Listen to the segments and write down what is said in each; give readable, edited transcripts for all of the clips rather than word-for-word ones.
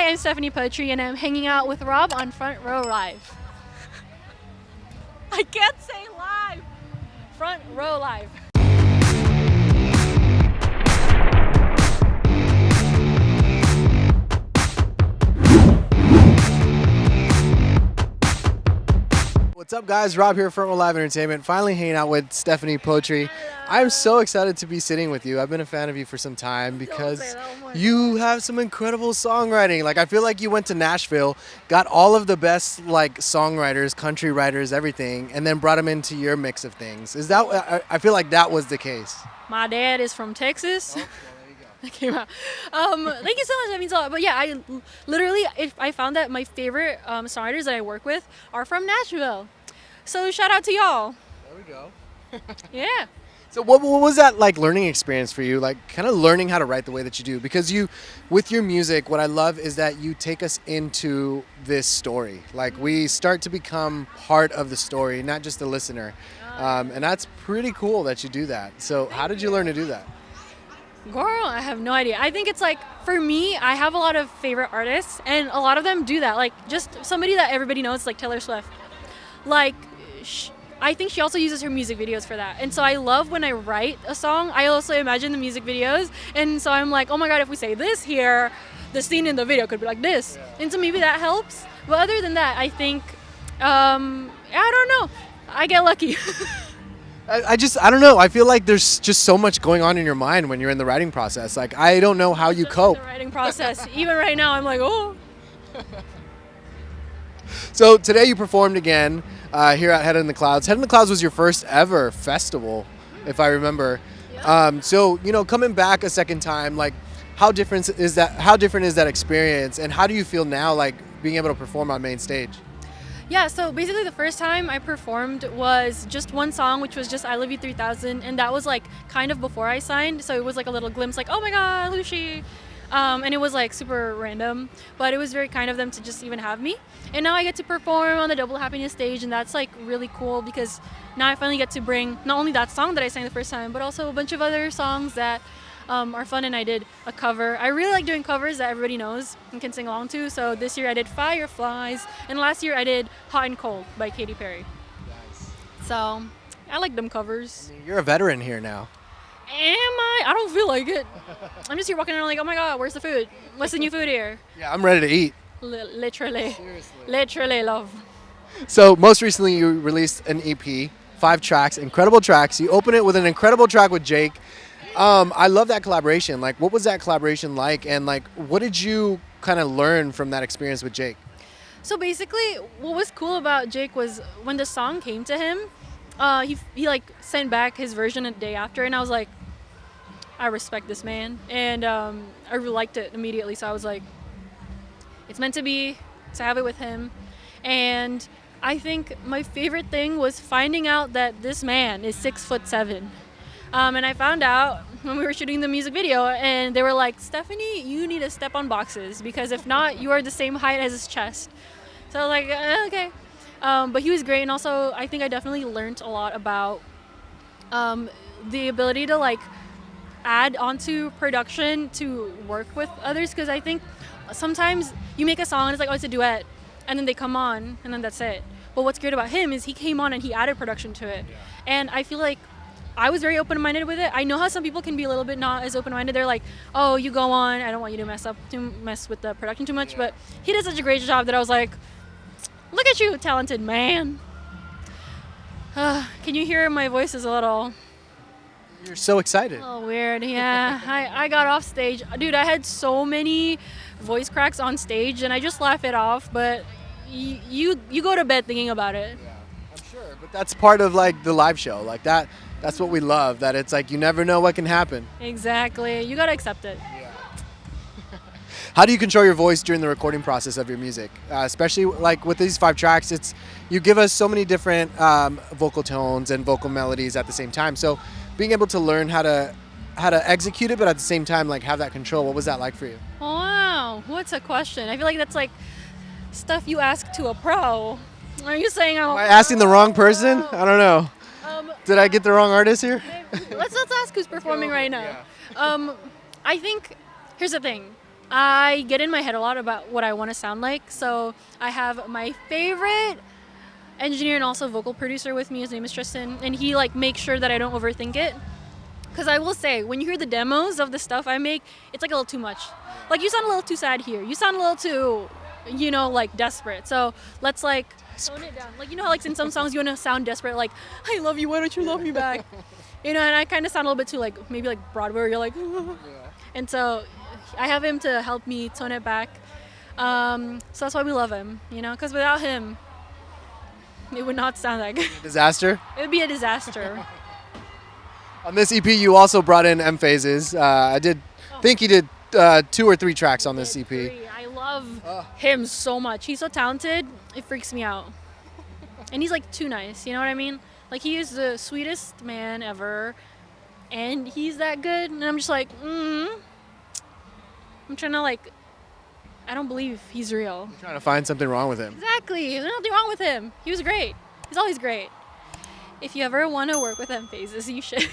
I'm Stephanie Poetri, and I'm hanging out with Rob on Front Row Live. I can't say live. Front Row Live. What's up, guys? Rob here, Front Row Live Entertainment. Finally hanging out with Stephanie Poetri. I'm so excited to be sitting with you. I've been a fan of you for some time because you have some incredible songwriting. Like, I feel like you went to Nashville, got all of the best like songwriters, country writers, everything, and then brought them into your mix of things. Is that? I feel like that was the case. My dad is from Texas. Oh, well, there you go. That came out. Thank you so much. That means a lot. But yeah, I found that my favorite songwriters that I work with are from Nashville. So shout out to y'all. There we go. Yeah. So what was that like learning experience for you? Like kind of learning how to write the way that you do? Because with your music, what I love is that you take us into this story. Like we start to become part of the story, not just a listener. And that's pretty cool that you do that. So how did you learn to do that? Girl, I have no idea. I think it's like, for me, I have a lot of favorite artists, and a lot of them do that. Like just somebody that everybody knows, like Taylor Swift. Like, I think she also uses her music videos for that. And so I love when I write a song, I also imagine the music videos. And so I'm like, oh my God, if we say this here, the scene in the video could be like this. Yeah. And so maybe that helps. But other than that, I think, I don't know. I get lucky. I don't know. I feel like there's just so much going on in your mind when you're in the writing process. Like, I don't know how you cope. The writing process. Even right now, I'm like, oh. So today you performed again here at Head in the Clouds. Head in the Clouds was your first ever festival, if I remember. Yeah. So coming back a second time, like how different is that? How different is that experience, and how do you feel now, like being able to perform on main stage? Yeah, so basically the first time I performed was just one song, which was just I Love You 3000, and that was like kind of before I signed, so it was like a little glimpse, like, oh my God, who's she? And it was like super random, but it was very kind of them to just even have me. And now I get to perform on the Double Happiness stage, and that's like really cool because now I finally get to bring not only that song that I sang the first time, but also a bunch of other songs that are fun. And I did a cover. I really like doing covers that everybody knows and can sing along to. So this year I did Fireflies, and last year I did Hot and Cold by Katy Perry. Nice. So I like them covers. I mean, you're a veteran here now. Am I? I don't feel like it. I'm just here walking around like, oh my God, where's the food? What's the new food here? Yeah, I'm ready to eat. Literally. Seriously. Literally, love. So most recently you released an EP, 5 tracks, incredible tracks. You open it with an incredible track with Jake. I love that collaboration. Like, what was that collaboration like? And like, what did you kind of learn from that experience with Jake? So basically, what was cool about Jake was when the song came to him, he like sent back his version a day after, and I was like, I respect this man, and I really liked it immediately. So I was like, it's meant to be to have it with him. And I think my favorite thing was finding out that this man is 6'7". And I found out when we were shooting the music video, and they were like, Stephanie, you need to step on boxes, because if not, you are the same height as his chest. So I was like, okay. But he was great, and also I think I definitely learned a lot about the ability to like add onto production to work with others, because I think sometimes you make a song and it's like, oh, it's a duet, and then they come on and then that's it. But what's great about him is he came on and he added production to it. Yeah. And I feel like I was very open-minded with it. I know how some people can be a little bit not as open-minded. They're like, oh, you go on, I don't want you to mess with the production too much. Yeah. But he did such a great job that I was like, look at you, talented man. Can you hear my voice is a little... You're so excited. Oh, weird. Yeah. I got off stage. Dude, I had so many voice cracks on stage, and I just laugh it off. But you go to bed thinking about it. Yeah, I'm sure. But that's part of like the live show. Like that's what we love. That it's like you never know what can happen. Exactly. You got to accept it. Yeah. How do you control your voice during the recording process of your music? Especially like with these 5 tracks, you give us so many different vocal tones and vocal melodies at the same time. So being able to learn how to execute it, but at the same time like have that control, what was that like for you? Wow, what's a question? I feel like that's like stuff you ask to a pro. Are you saying am I asking the wrong person? I don't know. Did I get the wrong artist here? Let's ask who's performing right now. Yeah. I think here's the thing. I get in my head a lot about what I want to sound like. So I have my favorite engineer and also vocal producer with me. His name is Tristan, and he like makes sure that I don't overthink it. Because I will say, when you hear the demos of the stuff I make, it's like a little too much. Like, you sound a little too sad here. You sound a little too, like desperate. So let's like tone it down. Like, how like in some songs you want to sound desperate, like, I love you, why don't you love me back? And I kind of sound a little bit too like maybe like Broadway, where you're like, and so I have him to help me tone it back. So that's why we love him, because without him, it would not sound that good. Disaster. It would be a disaster. On this EP, you also brought in M-Phazes. I think he did 2 or 3 tracks on this EP. I love him so much. He's so talented. It freaks me out. And he's like too nice. You know what I mean? Like, he is the sweetest man ever, and he's that good. And I'm just like, I'm trying to like, I don't believe he's real. I'm trying to find something wrong with him. Exactly. There's nothing wrong with him. He was great. He's always great. If you ever want to work with M-Phazes, you should.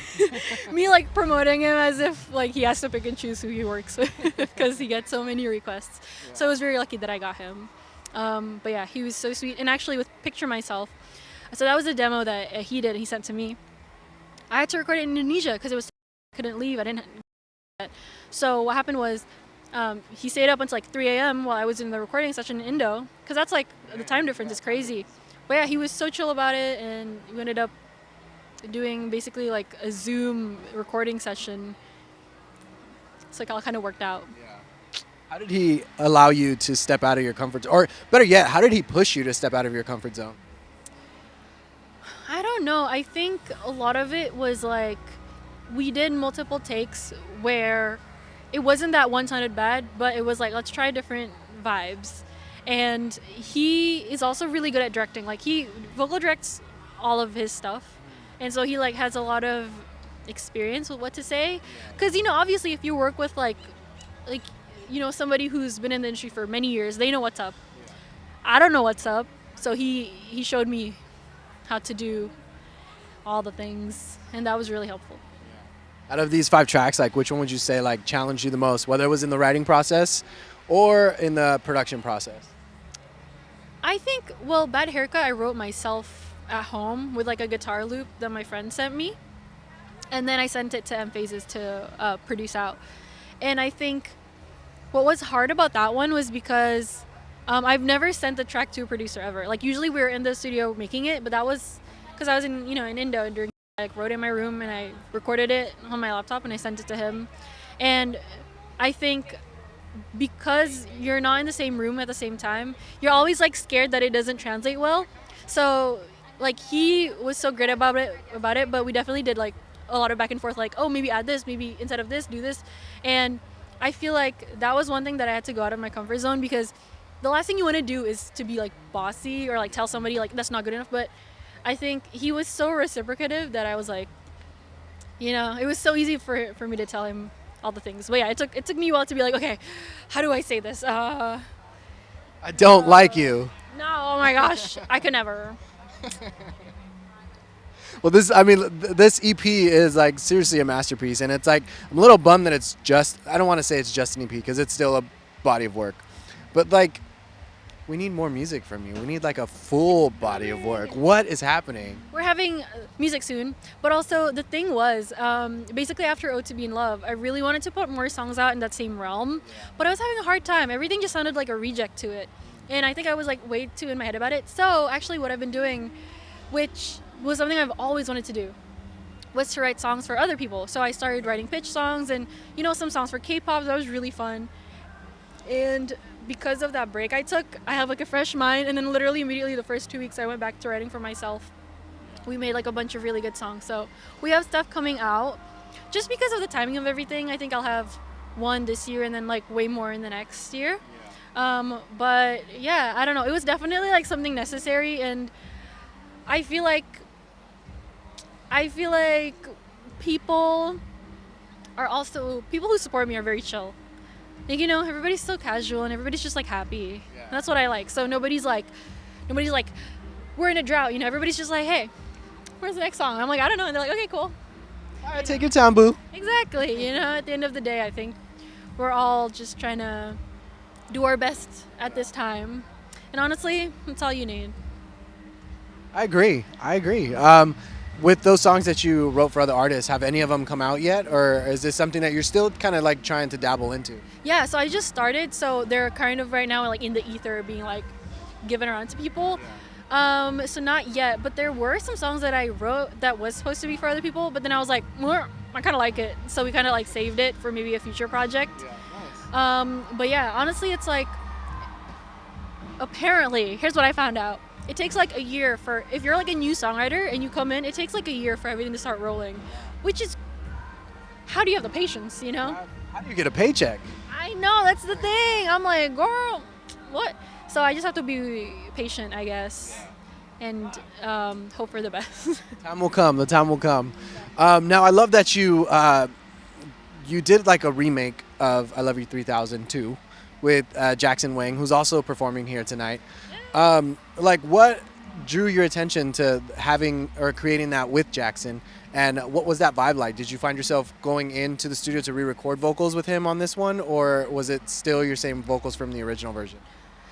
Me like promoting him as if like he has to pick and choose who he works with because he gets so many requests. Yeah. So I was very lucky that I got him. But yeah, he was so sweet. And actually with Picture Myself, so that was a demo that he did. He sent to me. I had to record it in Indonesia because it was I couldn't leave. I didn't. So what happened was he stayed up until like 3 a.m. while I was in the recording session in Indo because that's like the time difference is crazy. But yeah, he was so chill about it, and we ended up doing basically like a Zoom recording session. So it all kind of worked out. Yeah. How did he allow you to step out of your comfort zone? Or better yet, how did he push you to step out of your comfort zone? I don't know. I think a lot of it was like we did multiple takes where it wasn't that one sounded bad, but it was like, let's try different vibes. And he is also really good at directing. Like, he vocal directs all of his stuff, and so he like has a lot of experience with what to say. Because obviously, if you work with like somebody who's been in the industry for many years, they know what's up. I don't know what's up, so he showed me how to do all the things, and that was really helpful. Out of these 5 tracks, like which one would you say like challenged you the most, whether it was in the writing process or in the production process? I think, Bad Haircut I wrote myself at home with like a guitar loop that my friend sent me. And then I sent it to M-Phazes to produce out. And I think what was hard about that one was because I've never sent the track to a producer ever. Like, usually we were in the studio making it, but that was because I was in Indo during, like, wrote in my room and I recorded it on my laptop and I sent it to him. And I think because you're not in the same room at the same time, you're always like scared that it doesn't translate well. So like he was so great about it, but we definitely did like a lot of back and forth, like, oh, maybe add this, maybe instead of this, do this. And I feel like that was one thing that I had to go out of my comfort zone, because the last thing you want to do is to be like bossy or like tell somebody like that's not good enough. But I think he was so reciprocative that I was like, it was so easy for me to tell him all the things. But yeah, it took me a while to be like, okay, how do I say this? I don't like you. No, oh my gosh, I could never. Well, this EP is like seriously a masterpiece, and it's like I'm a little bummed that it's just, I don't want to say it's just an EP because it's still a body of work, but like we need more music from you. We need like a full body of work. What is happening? We're having music soon, but also the thing was, basically after Ode to Be in Love, I really wanted to put more songs out in that same realm, but I was having a hard time. Everything just sounded like a reject to it, and I think I was like way too in my head about it. So actually what I've been doing, which was something I've always wanted to do, was to write songs for other people. So I started writing pitch songs and some songs for K-pop. That was really fun. And because of that break I took, I have like a fresh mind, and then literally immediately the first 2 weeks I went back to writing for myself. We made like a bunch of really good songs, so we have stuff coming out. Just because of the timing of everything, I think I'll have one this year and then like way more in the next year. But yeah, I don't know, it was definitely like something necessary, and I feel like people who support me are very chill. Like, everybody's so casual and everybody's just like happy. Yeah. That's what I like. So nobody's like, we're in a drought. Everybody's just like, hey, where's the next song? I'm like, I don't know. And they're like, okay, cool. All right, take your time, boo. Exactly. At the end of the day, I think we're all just trying to do our best at this time. And honestly, that's all you need. I agree. I agree. With those songs that you wrote for other artists, have any of them come out yet, or is this something that you're still kind of like trying to dabble into? Yeah, so I just started, so they're kind of right now like in the ether, being like given around to people. So not yet, but there were some songs that I wrote that was supposed to be for other people, but then I was like, I kind of like it, so we kind of like saved it for maybe a future project. But yeah, honestly, it's like, apparently, here's what I found out. It takes like a year for, if you're like a new songwriter and you come in, it takes like a year for everything to start rolling, which is, how do you have the patience, you know? How do you get a paycheck? I know, that's the thing. I'm like, girl, what? So I just have to be patient, I guess, and hope for the best. Time will come. The time will come. Now, I love that you did like a remake of "I Love You 3002" with Jackson Wang, who's also performing here tonight. Like, what drew your attention to having or creating that with Jackson, and what was that vibe like? Did you find yourself going into the studio to re-record vocals with him on this one, or was it still your same vocals from the original version?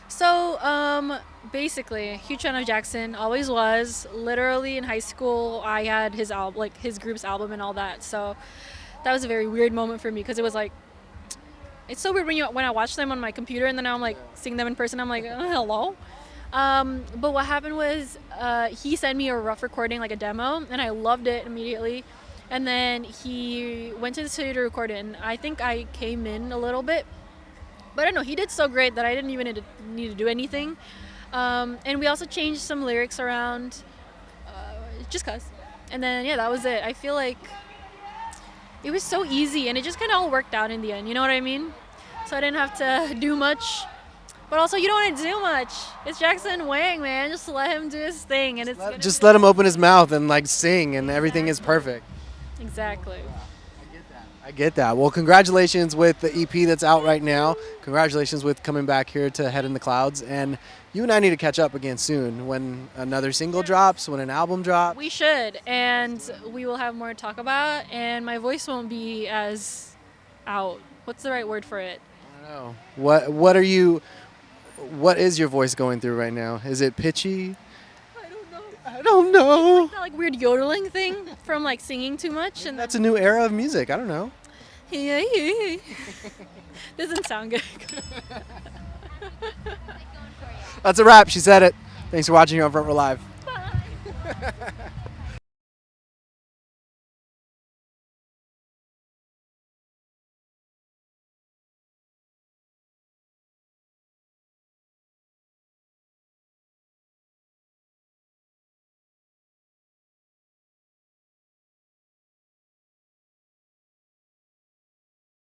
So, basically, huge fan of Jackson, always was. Literally in high school, I had his album, like his group's album and all that. So that was a very weird moment for me because it was like, it's so weird when I watch them on my computer and then I'm like seeing them in person. I'm like, hello. But what happened was he sent me a rough recording, like a demo, and I loved it immediately. And then he went to the studio to record it, and I think I came in a little bit. But I don't know, he did so great that I didn't even need to do anything. And we also changed some lyrics around, just cause. And then, yeah, that was it. I feel like it was so easy, and it just kind of all worked out in the end, you know what I mean? So I didn't have to do much. But also, you don't want to do much. It's Jackson Wang, man. Just let him do his thing, and Just let him open his mouth and like sing, and everything is perfect. Exactly. I get that. Well, congratulations with the EP that's out right now. Congratulations with coming back here to Head in the Clouds. And you and I need to catch up again soon when another single drops, when an album drops. We should, and we will have more to talk about, and my voice won't be as out. What's the right word for it? I don't know. What is your voice going through right now? Is it pitchy? I don't know. That like weird yodeling thing from like singing too much, and That's a new era of music. I don't know. doesn't sound good. That's a wrap. She said it. Thanks for watching here on Front Row Live.